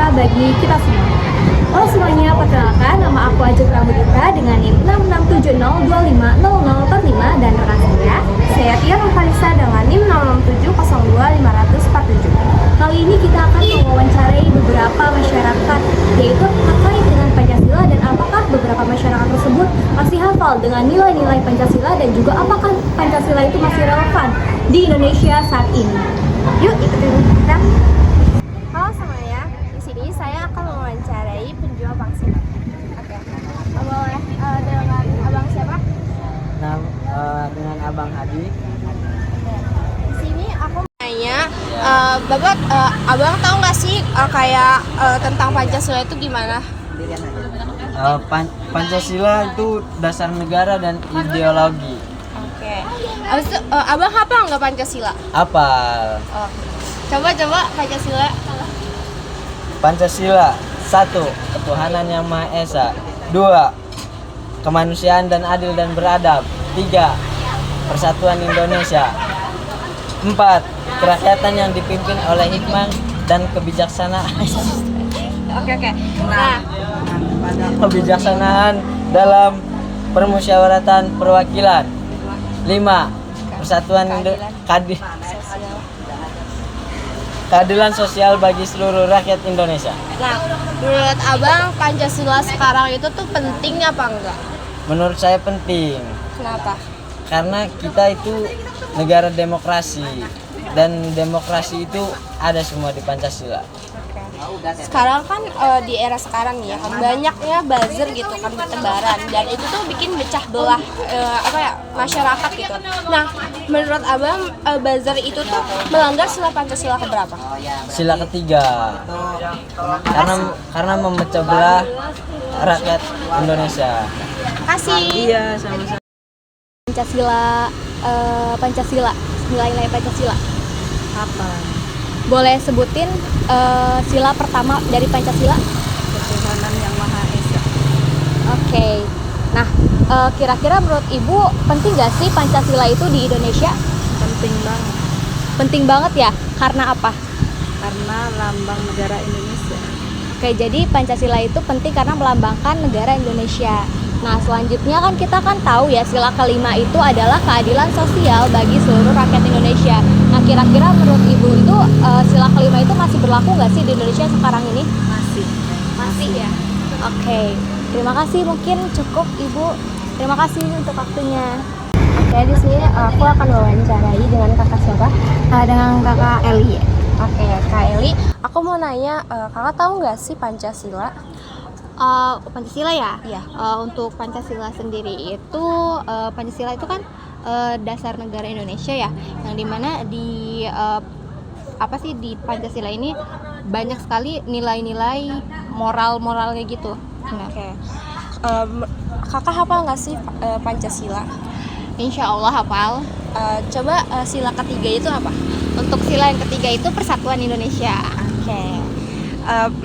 Pancasila bagi kita semua. Halo semuanya, perkenalkan nama aku Ajeng Pramudita dengan NIM 6670250045 dan rekan saya Tia Nurfanisa dengan NIM 06702547. Kali ini kita akan mewawancarai beberapa masyarakat, yaitu terkait dengan Pancasila dan apakah beberapa masyarakat tersebut masih hafal dengan nilai-nilai Pancasila dan juga apakah Pancasila itu masih relevan di Indonesia saat ini. Yuk ikutin kita. Halo semuanya, di sini saya akan mewawancarai penjual pangsit. Oke, boleh dengan abang siapa? Dengan Abang Hadi. Di sini aku nanya, Bapak, abang tahu nggak sih kayak tentang Pancasila itu gimana? Pancasila itu dasar negara dan ideologi. Oke, abis itu abang hafal nggak Pancasila? Apal. Oh. Coba Pancasila. Pancasila 1. Ketuhanan yang Maha Esa. 2. Kemanusiaan dan adil dan beradab. 3. Persatuan Indonesia. 4. Kerakyatan yang dipimpin oleh hikmah dan kebijaksanaan. Oke. Nah, Kebijaksanaan dalam permusyawaratan perwakilan. 5. Persatuan keadilan sosial bagi seluruh rakyat Indonesia. nah, menurut abang Pancasila sekarang itu tuh penting apa enggak? Menurut saya penting Kenapa? karena kita itu negara demokrasi dan demokrasi itu ada semua di Pancasila. Sekarang kan di era sekarang nih ya kan banyaknya buzzer gitu kan bertebaran dan itu tuh bikin pecah belah masyarakat gitu. Nah, menurut abang buzzer itu tuh melanggar sila Pancasila keberapa? Sila ketiga. Karena memecah belah rakyat Indonesia. Kasih. Iya, sama-sama. Pancasila, nilai-nilai Pancasila. Apa? Boleh sebutin sila pertama dari Pancasila? Ketuhanan yang Maha Esa. Oke. Nah, kira-kira menurut Ibu penting gak sih Pancasila itu di Indonesia? Penting banget Penting banget ya? Karena apa? karena lambang negara Indonesia. Oke, jadi Pancasila itu penting karena melambangkan negara Indonesia. Nah, selanjutnya kan kita kan tahu ya sila kelima itu adalah keadilan sosial bagi seluruh rakyat Indonesia. Nah, kira-kira menurut Ibu itu sila kelima itu masih berlaku nggak sih di Indonesia sekarang ini? Masih ya? Oke, terima kasih, mungkin cukup Ibu. Terima kasih untuk waktunya. Oke, di sini aku akan wawancarai dengan kakak siapa? Dengan Kakak Eli. Oke, Kak Eli, aku mau nanya, kakak tahu nggak sih Pancasila? Pancasila ya? Iya. Untuk Pancasila sendiri itu Pancasila itu kan dasar negara Indonesia ya, yang dimana di di Pancasila ini banyak sekali nilai-nilai moral-moralnya gitu. Nah, Oke. Kakak hafal nggak sih Pancasila? Insya Allah hafal. Coba sila ketiga itu apa? Untuk sila yang ketiga itu Persatuan Indonesia. Oke.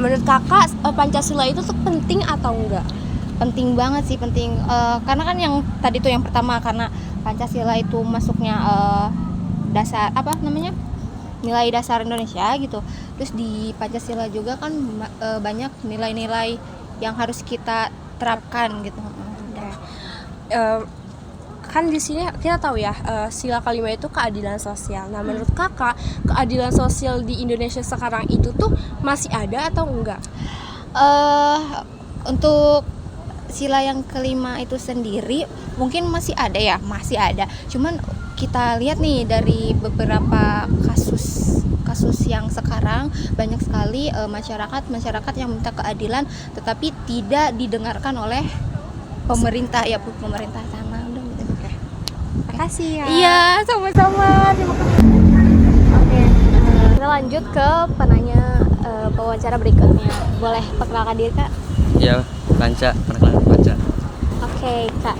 Menurut kakak Pancasila itu tuh penting atau enggak? Penting banget sih, penting. Karena kan yang tadi tuh yang pertama, karena Pancasila itu masuknya dasar nilai dasar Indonesia gitu. Terus di Pancasila juga kan banyak nilai-nilai yang harus kita terapkan gitu. Kan di sini kita tahu ya sila kelima itu keadilan sosial. Nah, menurut kakak keadilan sosial di Indonesia sekarang itu tuh masih ada atau enggak? Untuk sila yang kelima itu sendiri mungkin masih ada ya, masih ada. Cuman kita lihat nih dari beberapa kasus yang sekarang banyak sekali masyarakat yang minta keadilan tetapi tidak didengarkan oleh pemerintah ya, pemerintah sama. Makasih ya. Iya, sama-sama. Terima kasih. Oke, kita lanjut ke penanya pewawancara berikutnya. Boleh perkenalkan diri, Kak? Iya, perkenalkan Panca. Oke, Kak.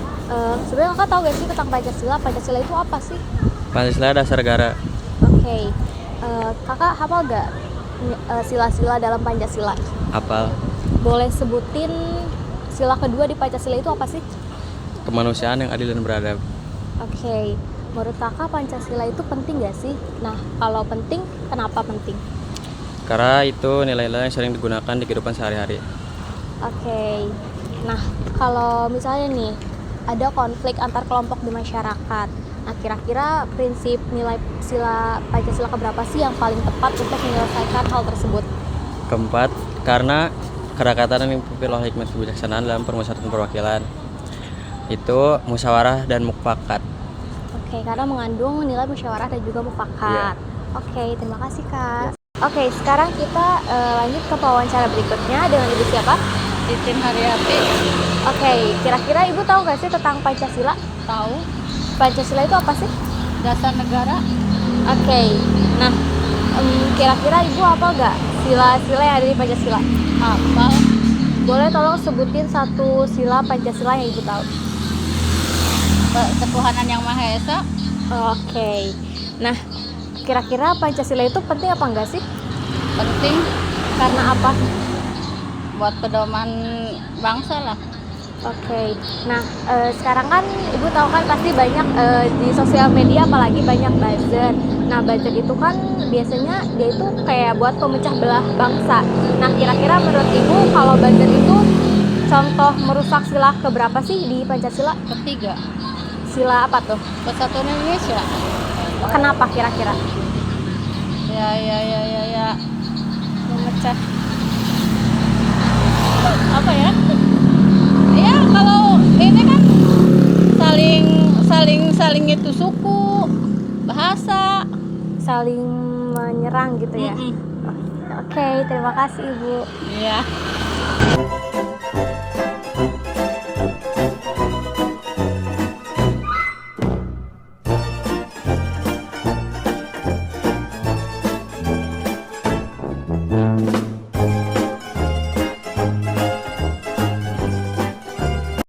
Sebenarnya Kakak tahu gak sih tentang Pancasila? Pancasila itu apa sih? Pancasila dasar negara. Oke. Kakak hafal gak sila-sila dalam Pancasila? Hafal. Boleh sebutin sila kedua di Pancasila itu apa sih? Kemanusiaan yang adil dan beradab. Oke, menurut kakak Pancasila itu penting gak sih? Nah, kalau penting, kenapa penting? karena itu nilai-nilai yang sering digunakan di kehidupan sehari-hari. Oke. Nah, kalau misalnya nih ada konflik antar kelompok di masyarakat. Nah, kira-kira prinsip nilai sila Pancasila keberapa sih yang paling tepat untuk menyelesaikan hal tersebut? Keempat, karena kerakatan yang dipimpin oleh hikmat kebijaksanaan dalam permusyawaratan perwakilan itu musyawarah dan mufakat. Oke, karena mengandung nilai musyawarah dan juga mufakat. Oke, terima kasih Kak. Oke, sekarang kita lanjut ke wawancara berikutnya dengan Ibu siapa? Titin Haryati. Oke, kira-kira Ibu tahu nggak sih tentang Pancasila? Tahu. Pancasila itu apa sih? Dasar negara. Oke, nah kira-kira Ibu apa nggak sila-sila yang ada di Pancasila? Hafal. Boleh tolong sebutin satu sila Pancasila yang Ibu tahu? Ketuhanan yang Maha Esa. Oke, nah kira-kira Pancasila itu penting apa enggak sih? Penting Karena apa? buat pedoman bangsa lah. Oke, nah sekarang kan Ibu tahu kan pasti banyak di sosial media apalagi banyak buzzer. Nah buzzer itu kan biasanya dia itu kayak buat pemecah belah bangsa. Nah kira-kira menurut Ibu kalau buzzer itu contoh merusak sila keberapa sih di Pancasila? Ketiga, Sila apa tuh? Persatuan Indonesia. Kenapa kira-kira? Ya. Memecah. Apa ya? Ya kalau ini kan saling itu suku, bahasa. Saling menyerang gitu ya? Mm-mm. Oke, terima kasih Ibu. Iya.